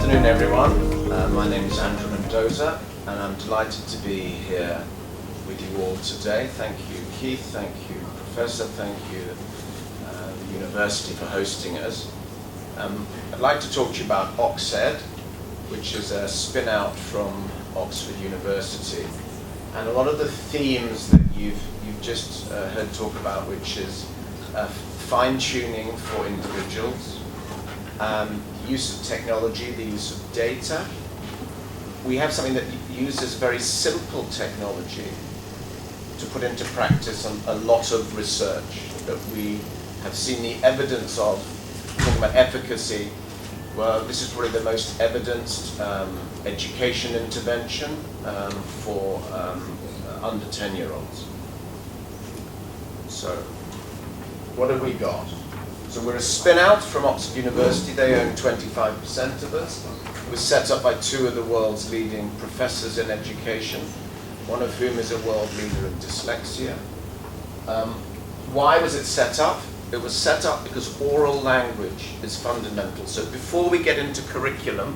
afternoon, everyone. My name is Andrew Mendoza, and I'm delighted to be here with you all today. Thank you, Keith. Thank you, Professor. Thank you, the university, for hosting us. I'd like to talk to you about OxEd, which is a spin-out from Oxford University, and a lot of the themes that you've just heard talk about, which is fine-tuning for individuals, the use of technology, the use of data. We have something that uses very simple technology to put into practice a lot of research that we have seen the evidence of. Talking about efficacy, well, this is probably the most evidenced education intervention for under 10-year-olds. So, what have we got? So we're a spin-out from Oxford University. They own 25% of us. It was set up by two of the world's leading professors in education, one of whom is a world leader in dyslexia. Why was it set up? It was set up because oral language is fundamental. So before we get into curriculum,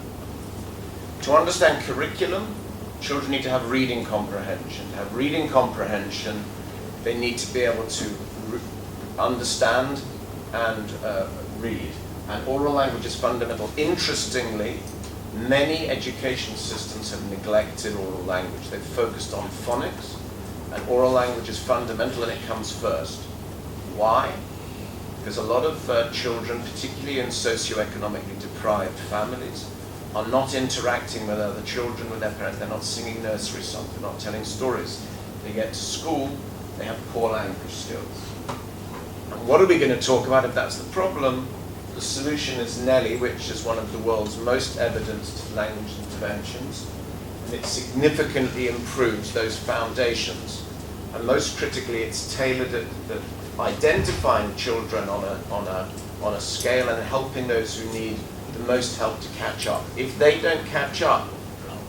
to understand curriculum, children need to have reading comprehension. To have reading comprehension, they need to be able to understand and read. And oral language is fundamental. Interestingly, many education systems have neglected oral language. They've focused on phonics, and oral language is fundamental, and it comes first. Why? Because a lot of children, particularly in socioeconomically deprived families, are not interacting with other children, with their parents. They're not singing nursery songs, they're not telling stories. They get to school, they have poor language skills. And what are we going to talk about if that's the problem? The solution is Nelly, which is one of the world's most evidenced language interventions, and it significantly improves those foundations. And most critically, it's tailored at identifying children on a scale and helping those who need the most help to catch up. If they don't catch up,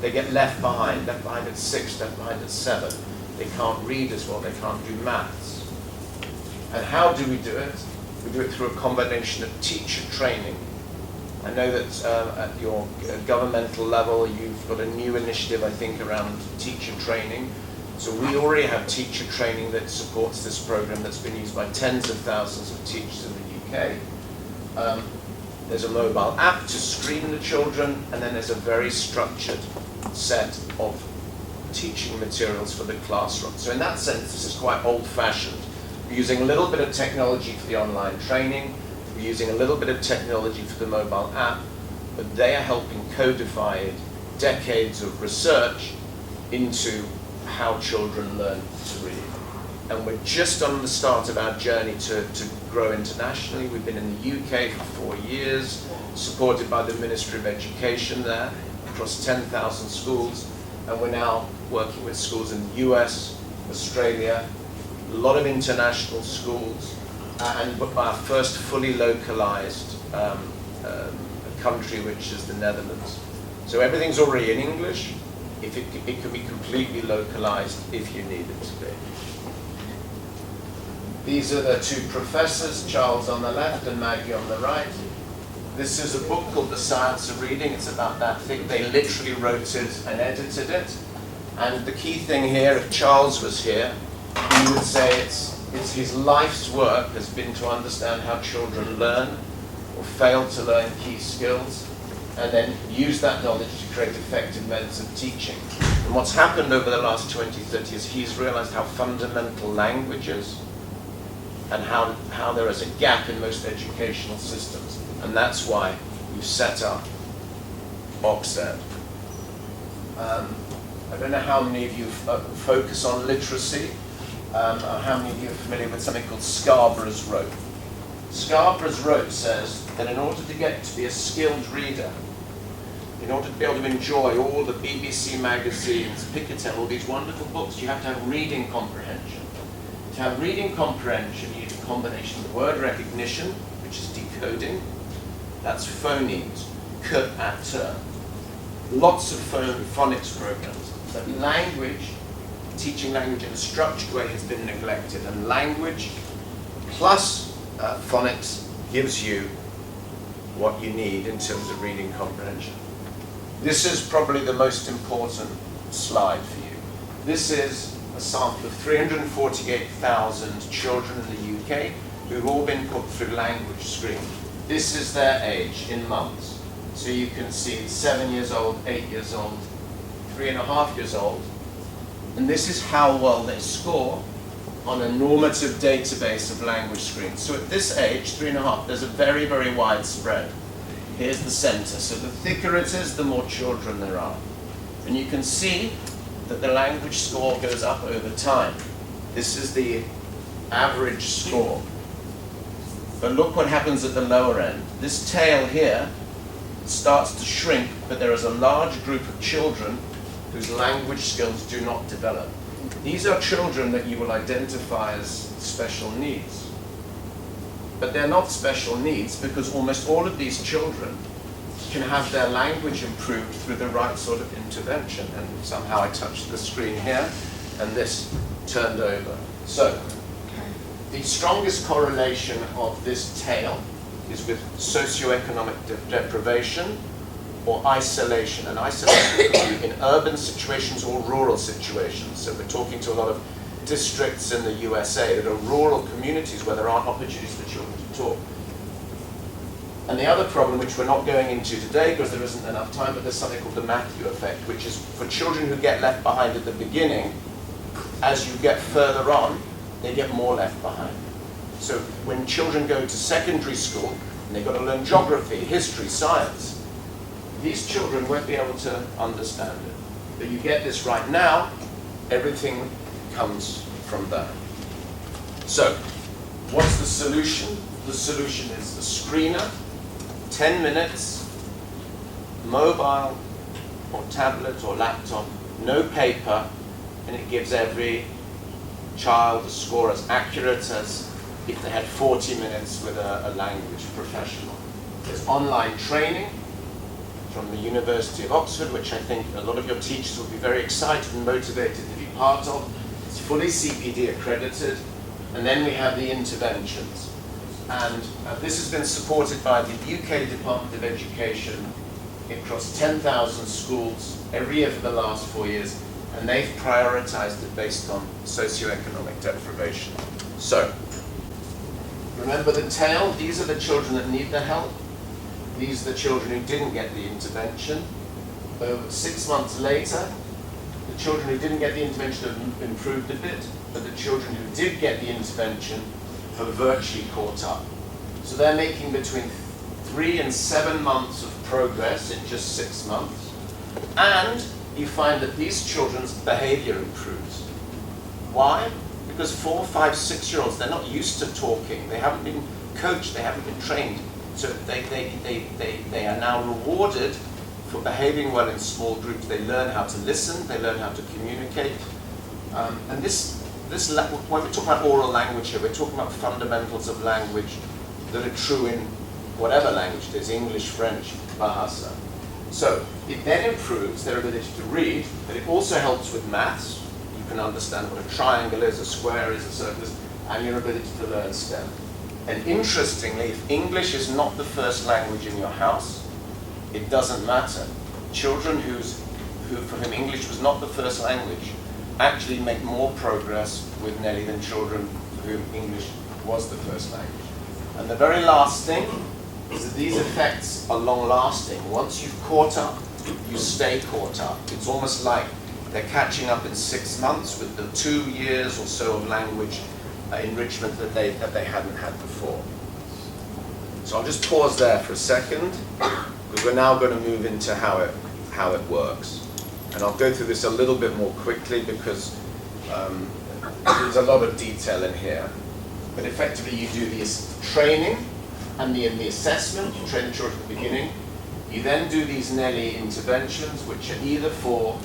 they get left behind at 6, left behind at 7. They can't read as well, they can't do maths. And how do we do it? We do it through a combination of teacher training. I know that at your governmental level, you've got a new initiative, I think, around teacher training. So we already have teacher training that supports this program that's been used by tens of thousands of teachers in the UK. There's a mobile app to screen the children, and then there's a very structured set of teaching materials for the classroom. So in that sense, this is quite old-fashioned. We're using a little bit of technology for the online training, we're using a little bit of technology for the mobile app, but they are helping codify decades of research into how children learn to read. And we're just on the start of our journey to grow internationally. We've been in the UK for 4 years, supported by the Ministry of Education there, across 10,000 schools, and we're now working with schools in the US, Australia, a lot of international schools, and our first fully localized country, which is the Netherlands. So everything's already in English. It can be completely localized if you need it to be. These are the two professors, Charles on the left and Maggie on the right. This is a book called The Science of Reading. It's about that thick. They literally wrote it and edited it. And the key thing here, if Charles was here, he would say it's his life's work has been to understand how children learn or fail to learn key skills, and then use that knowledge to create effective methods of teaching. And what's happened over the last 20, 30 years, he's realized how fundamental language is and how there is a gap in most educational systems. And that's why we've set up OxEd. I don't know how many of you focus on literacy, or how many of you are familiar with something called Scarborough's rope. Scarborough's rope says that in order to get to be a skilled reader, in order to be able to enjoy all the BBC magazines, Picatinny, all these wonderful books, you have to have reading comprehension. To have reading comprehension, you need a combination of word recognition, which is decoding, that's phonemes, k, a, t. Lots of phonics programs. But language, teaching language in a structured way has been neglected, and language plus phonics gives you what you need in terms of reading comprehension. This is probably the most important slide for you. This is a sample of 348,000 children in the UK who've all been put through language screening. This is their age in months. So you can see 7 years old, 8 years old, 3.5 years old. And this is how well they score on a normative database of language screens. So at this age, 3.5, there's a very, very wide spread. Here's the center. So the thicker it is, the more children there are. And you can see that the language score goes up over time. This is the average score. But look what happens at the lower end. This tail here starts to shrink, but there is a large group of children whose language skills do not develop. These are children that you will identify as special needs. But they're not special needs because almost all of these children can have their language improved through the right sort of intervention. And somehow I touched the screen here and this turned over. So the strongest correlation of this tail is with socioeconomic deprivation or isolation. And isolation could be in urban situations or rural situations. So we're talking to a lot of districts in the USA that are rural communities where there aren't opportunities for children to talk. And the other problem, which we're not going into today because there isn't enough time, but there's something called the Matthew effect, which is for children who get left behind at the beginning, as you get further on, they get more left behind. So when children go to secondary school, and they've got to learn geography, history, science, these children won't be able to understand it. But you get this right now, everything comes from there. So, what's the solution? The solution is the screener, 10 minutes, mobile or tablet or laptop, no paper, and it gives every child a score as accurate as if they had 40 minutes with a language professional. There's online training from the University of Oxford, which I think a lot of your teachers will be very excited and motivated to be part of. It's fully CPD accredited. And then we have the interventions. And this has been supported by the UK Department of Education across 10,000 schools every year for the last 4 years. And they've prioritized it based on socioeconomic deprivation. So, remember the tail? These are the children that need the help. These are the children who didn't get the intervention. 6 months later, the children who didn't get the intervention have improved a bit, but the children who did get the intervention have virtually caught up. So they're making between 3 and 7 months of progress in just 6 months. And you find that these children's behavior improves. Why? Because 4, 5, 6-year-olds, they're not used to talking. They haven't been coached, they haven't been trained. So they are now rewarded for behaving well in small groups. They learn how to listen, they learn how to communicate. And when we talk about oral language here, we're talking about fundamentals of language that are true in whatever language it is, English, French, Bahasa. So it then improves their ability to read, but it also helps with maths. You can understand what a triangle is, a square is, a circle is, and your ability to learn STEM. And interestingly, if English is not the first language in your house, it doesn't matter. Children for whom English was not the first language actually make more progress with Nelly than children for whom English was the first language. And the very last thing is that these effects are long-lasting. Once you've caught up, you stay caught up. It's almost like they're catching up in 6 months with the 2 years or so of language enrichment that they hadn't had before. So I'll just pause there for a second, because we're now going to move into how it works. And I'll go through this a little bit more quickly because there's a lot of detail in here. But effectively you do the training and the assessment. You train the children at the beginning. You then do these Nelly interventions, which are either for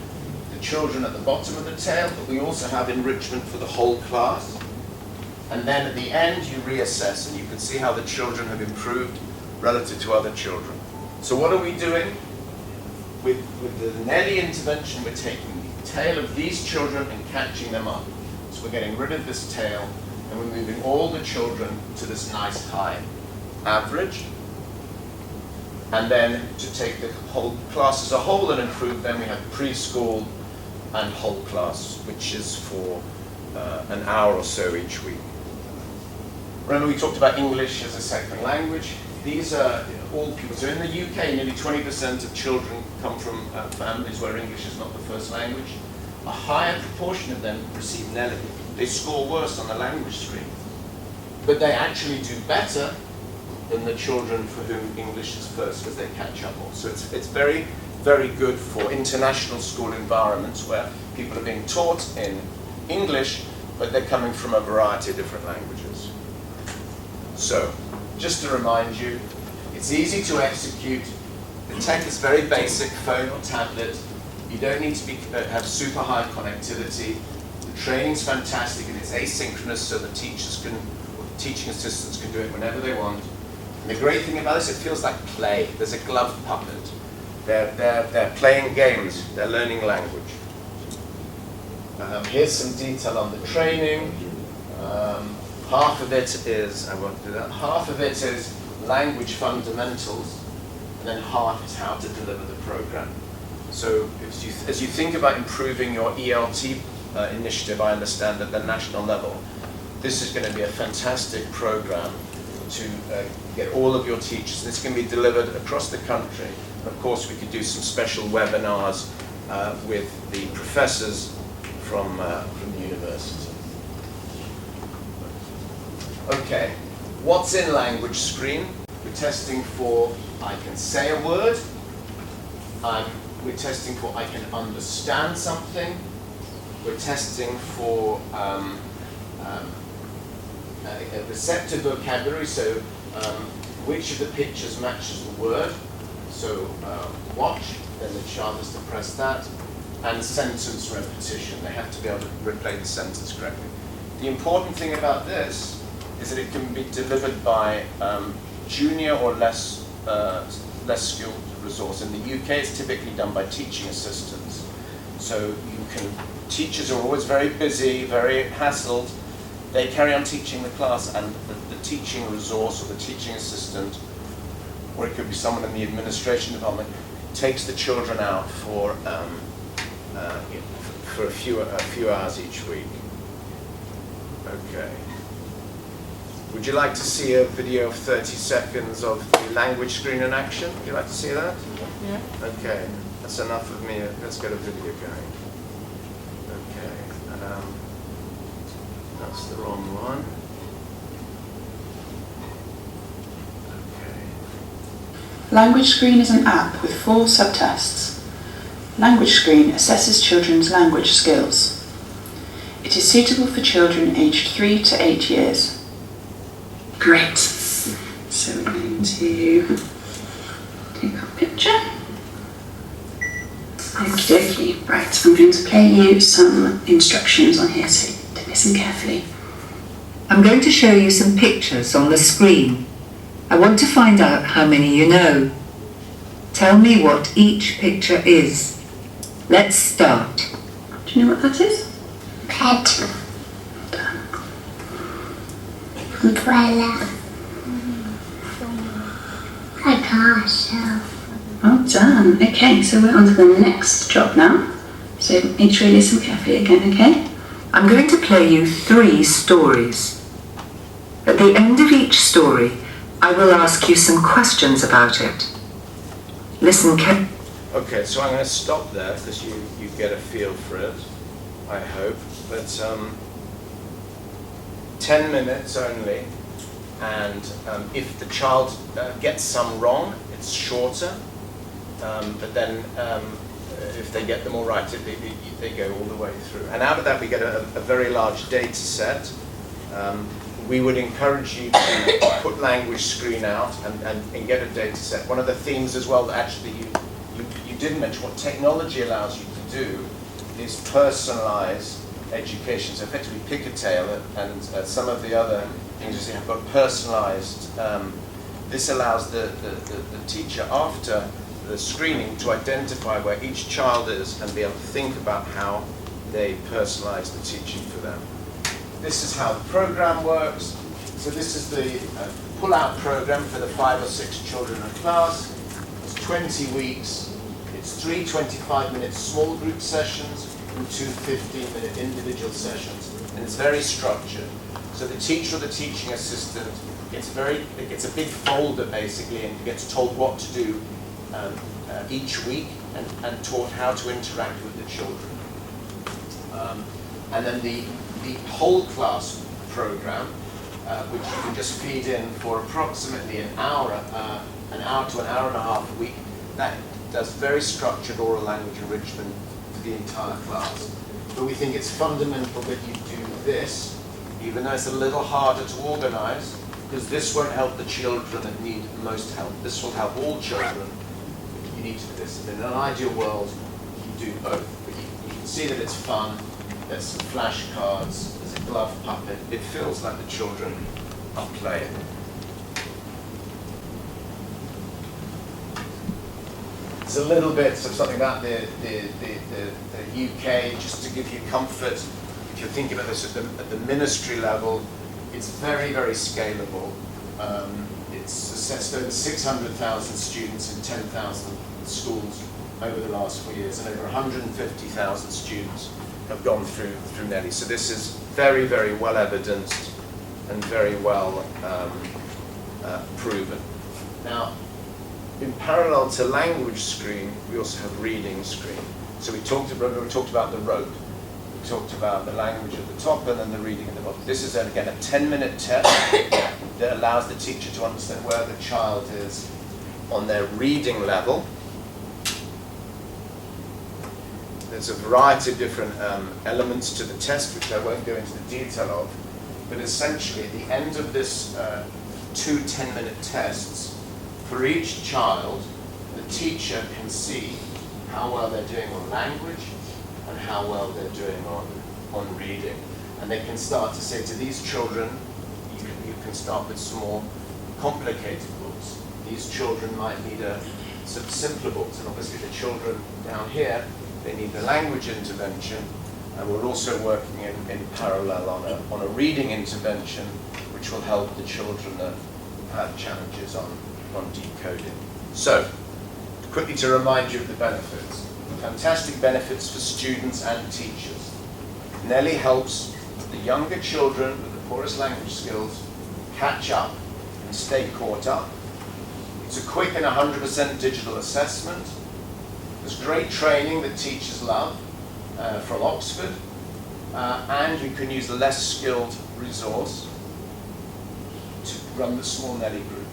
the children at the bottom of the tail, but we also have enrichment for the whole class. And then at the end, you reassess, and you can see how the children have improved relative to other children. So what are we doing? With the Nelly intervention, we're taking the tail of these children and catching them up. So we're getting rid of this tail, and we're moving all the children to this nice high average. And then to take the whole class as a whole and improve them, we have preschool and whole class, which is for an hour or so each week. Remember we talked about English as a second language. These are all people. So in the UK, nearly 20% of children come from families where English is not the first language. A higher proportion of them receive NELI. They score worse on the language stream. But they actually do better than the children for whom English is first, because they catch up more. So it's very, very good for international school environments where people are being taught in English, but they're coming from a variety of different languages. So, just to remind you, it's easy to execute. The tech is very basic, phone or tablet. You don't need to have super high connectivity. The training's fantastic and it's asynchronous, so the teachers can, or the teaching assistants can do it whenever they want. And the great thing about this, it feels like play. There's a glove puppet. They're playing games. They're learning language. Here's some detail on the training. Half of it is, I won't do that, half of it is language fundamentals, and then half is how to deliver the program. So as you think about improving your ELT initiative, I understand at the national level, this is going to be a fantastic program to get all of your teachers. This can be delivered across the country. Of course, we could do some special webinars with the professors from the university. Okay, what's in language screen? We're testing for I can say a word. We're testing for I can understand something. We're testing for a receptive vocabulary, so which of the pictures matches the word. So watch, then the child has to press that. And sentence repetition. They have to be able to replay the sentence correctly. The important thing about this is that it can be delivered by junior or less skilled resource. In the UK, it's typically done by teaching assistants. So teachers are always very busy, very hassled. They carry on teaching the class, and the teaching resource or the teaching assistant, or it could be someone in the administration department, takes the children out for a few hours each week. Okay. Would you like to see a video of 30 seconds of the language screen in action? Would you like to see that? Yeah. Okay, that's enough of me. Let's get a video going. Okay, that's the wrong one. Okay. Language Screen is an app with 4 subtests. Language Screen assesses children's language skills. It is suitable for children aged 3 to 8 years. Great. So we're going to take our picture. Okie dokie. Right, I'm going to play you some instructions on here, so listen carefully. I'm going to show you some pictures on the screen. I want to find out how many you know. Tell me what each picture is. Let's start. Do you know what that is? Pet. Well done. Umbrella. A castle. Well done. Okay, so we're on to the next job now. So make sure you listen carefully again, okay? I'm going to play you 3 stories. At the end of each story, I will ask you some questions about it. Listen carefully. Okay, so I'm going to stop there because you get a feel for it, I hope. But 10 minutes only, and if the child gets some wrong, it's shorter. But then if they get them all right, they go all the way through. And out of that, we get a very large data set. We would encourage you to put language screen out and get a data set. One of the themes as well that actually you didn't mention, what technology allows you to do is personalize education. So effectively pick a tale, and some of the other things you have got personalized. This allows the teacher after the screening to identify where each child is and be able to think about how they personalize the teaching for them. This is how the program works. So this is the pull-out program for the 5 or 6 children in class. 20 weeks. It's 3 25-minute small group sessions and 2 15-minute individual sessions. And it's very structured. So the teacher or the teaching assistant gets a big folder basically and gets told what to do each week and taught how to interact with the children. And then the whole class program, which you can just feed in for approximately an hour to an hour and a half a week, that does very structured oral language enrichment for the entire class. But we think it's fundamental that you do this, even though it's a little harder to organize, because this won't help the children that need most help. This will help all children. You need to do this. In an ideal world, you do both. But you can see that it's fun. There's some flashcards. There's a glove puppet. It feels like the children are playing. It's a little bit of something about the UK, just to give you comfort. If you're thinking about this at the ministry level, it's very, very scalable. It's assessed over 600,000 students in 10,000 schools over the last 4 years, and over 150,000 students have gone through Nelly. So this is very, very well evidenced and very well proven. Now, in parallel to language screen, we also have reading screen. So we talked about the rope. We talked about the language at the top and then the reading at the bottom. This is, again, a 10-minute test that allows the teacher to understand where the child is on their reading level. There's a variety of different elements to the test, which I won't go into the detail of. But essentially, at the end of this 2 10-minute tests, for each child, the teacher can see how well they're doing on language and how well they're doing on reading. And they can start to say to these children, you can start with some more complicated books. These children might need some simpler books. And obviously the children down here, they need the language intervention. And we're also working in parallel on a reading intervention, which will help the children that have challenges on decoding. So, quickly to remind you of the benefits. Fantastic benefits for students and teachers. Nelly helps the younger children with the poorest language skills catch up and stay caught up. It's a quick and 100% digital assessment. There's great training that teachers love from Oxford, and you can use a less skilled resource to run the small Nelly groups.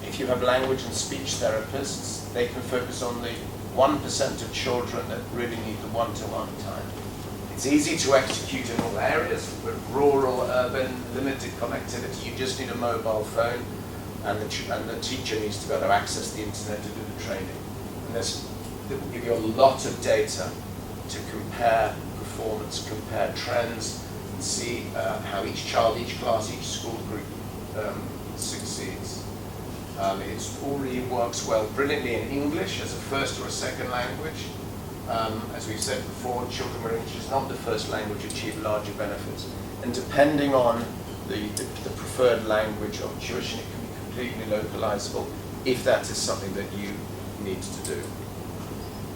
If you have language and speech therapists, they can focus on the 1% of children that really need the one-to-one time. It's easy to execute in all areas, but rural, urban, limited connectivity. You just need a mobile phone, and the teacher needs to be able to access the internet to do the training. And it will give you a lot of data to compare performance, compare trends, and see how each child, each class, each school group succeeds. It already works well brilliantly in English as a first or a second language. As we've said before, children where English is not the first language achieve larger benefits. And depending on the preferred language of tuition, it can be completely localizable if that is something that you need to do.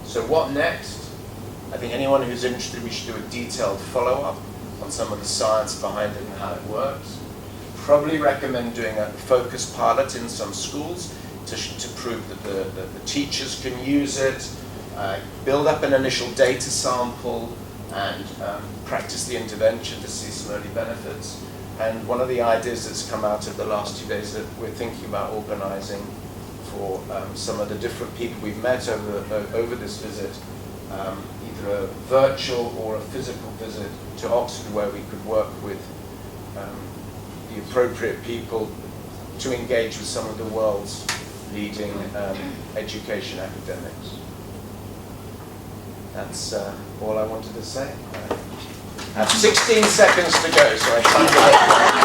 So what next? I think anyone who's interested, we should do a detailed follow-up on some of the science behind it and how it works. Probably recommend doing a focus pilot in some schools to prove that the teachers can use it, build up an initial data sample, and practice the intervention to see some early benefits. And one of the ideas that's come out of the last 2 days that we're thinking about organizing for some of the different people we've met over this visit, either a virtual or a physical visit to Oxford, where we could work with the appropriate people to engage with some of the world's leading education academics. That's all I wanted to say. I have 16 seconds to go, so I can't